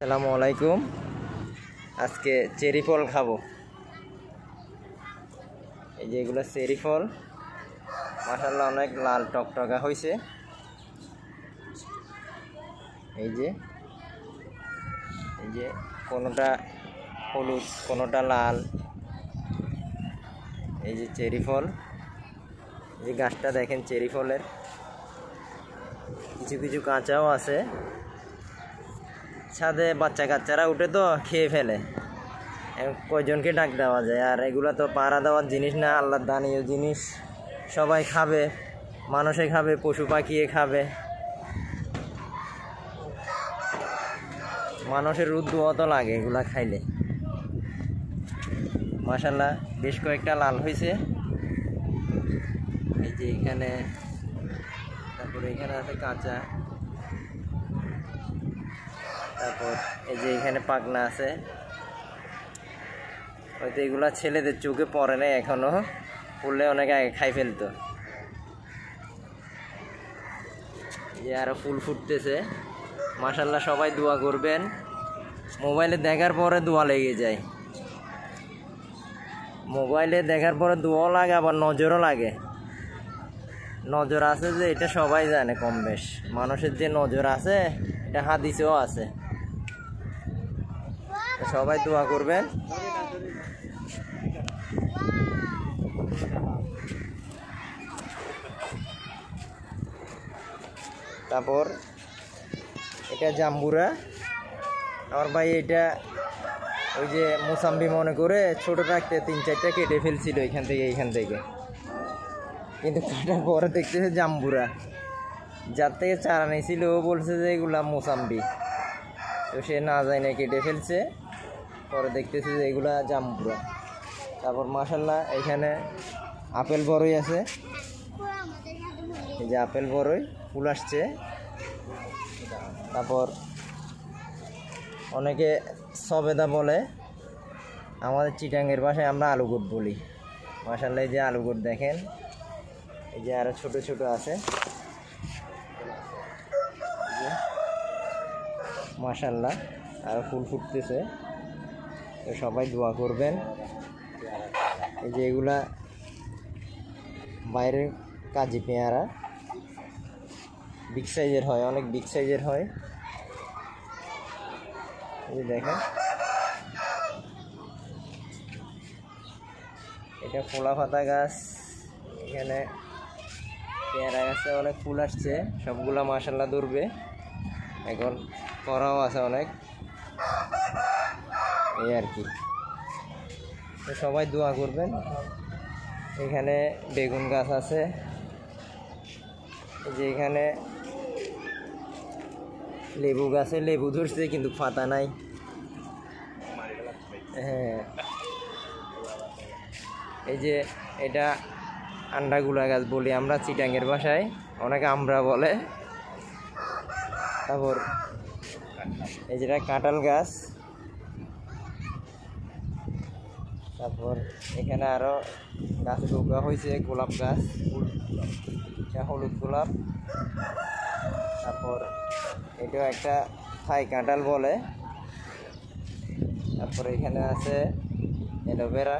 আসসালামু আলাইকুম। আজকে চেরি ফল খাবো। এই যে এগুলো চেরি ফল, মাশাআল্লাহ অনেক লাল টকটকা হয়েছে। এই যে কোনোটা হলুদ কোনোটা লাল। এই যে চেরি ফল, এই যে গাছটা দেখেন চেরি ফলের, কিছু কিছু কাঁচাও আছে। ছাদে বাচ্চা কাচ্চারা উঠে তো খেয়ে ফেলে, কয়জনকে ডাক দেওয়া যায়। আর এগুলো তো পাড়া দেওয়ার জিনিস না, আল্লাহর দানীয় জিনিস। সবাই খাবে, মানুষে খাবে, পশু পাখিয়ে খাবে। মানুষের উদ্দুয়ত লাগে এগুলা খাইলে। মাশাআল্লাহ বেশ কয়েকটা লাল হয়েছে। এই যে এখানে, তারপরে এখানে আছে কাঁচা, তারপর এই যে এখানে পাকনা আছে। হয়তো এগুলা ছেলেদের চোখে পড়ে না এখনো, পড়লে অনেক আগে খাই ফেলতো। যে আরো ফুল ফুটতেছে। মাশাআল্লাহ সবাই দোয়া করবেন। মোবাইলে দেখার পরে দোয়া লেগে যায়, মোবাইলে দেখার পরে দোয়াও লাগে, আবার নজরও লাগে। নজর আছে যে এটা সবাই জানে কম বেশ, মানুষের যে নজর আছে এটা হাদিসেও আছে। সবাই দোয়া করবেন। তারপর এটা জাম্বুরা। আমার ভাই এটা ওই যে মোসাম্বি মনে করে ছোট থাকতে 3-4টা কেটে ফেলছিল এইখান থেকে, কিন্তু কাটার পরে দেখতেছে জাম্বুরা। যার থেকে চারা নিয়েছিল ও বলছে যে এগুলা মোসাম্বি, তো সে না যায় না কেটে ফেলছে। পরে দেখতেছে যে এগুলা জাম্বুরা। তারপর মাশাআল্লাহ এখানে আপেল বড়ই আছে। এই যে আপেল বড়ই ফুল আসছে। তারপর অনেকে সবেদা বলে, আমাদের চিটাঙ্গের ভাষায় আমরা আলুগুট বলি। মাশাআল্লাহ এই যে আলুগুট দেখেন, এই যে আরো ছোট ছোট আছে। মাশাআল্লাহ আরো ফুল ফুটতেছে। তো সবাই দোয়া করবেন। এই যে এগুলা বাইরের কাজি পেয়ারা, বিগ সাইজের হয়, অনেক বিগ সাইজের হয়। এই যে দেখেন, এটা ফোলা পাতা গাছ। এখানে পেয়ারা গাছে অনেক ফুল আসছে, সবগুলা মাশাআল্লাহ ধরবে। এখন করাও আছে অনেক, এই আর কি। তো সবাই দোয়া করবেন। এখানে বেগুন গাছ আছে। এই যে এখানে লেবু গাছে লেবু ধরছে কিন্তু পাতা নাই। হ্যাঁ, এই যে এটা আন্ডাগুলা গাছ বলি আমরা চিটাঙ্গের ভাষায়, অনেকে আমরা বলে। তারপর এই যেটা কাঁঠাল গাছ। তারপর এখানে আরো গাছ রোগা হয়েছে, গোলাপ গাছ, হলুদ গোলাপ। তারপর এটাও একটা থাই কাঁঠাল বলে। তারপর এখানে আছে অ্যালোভেরা।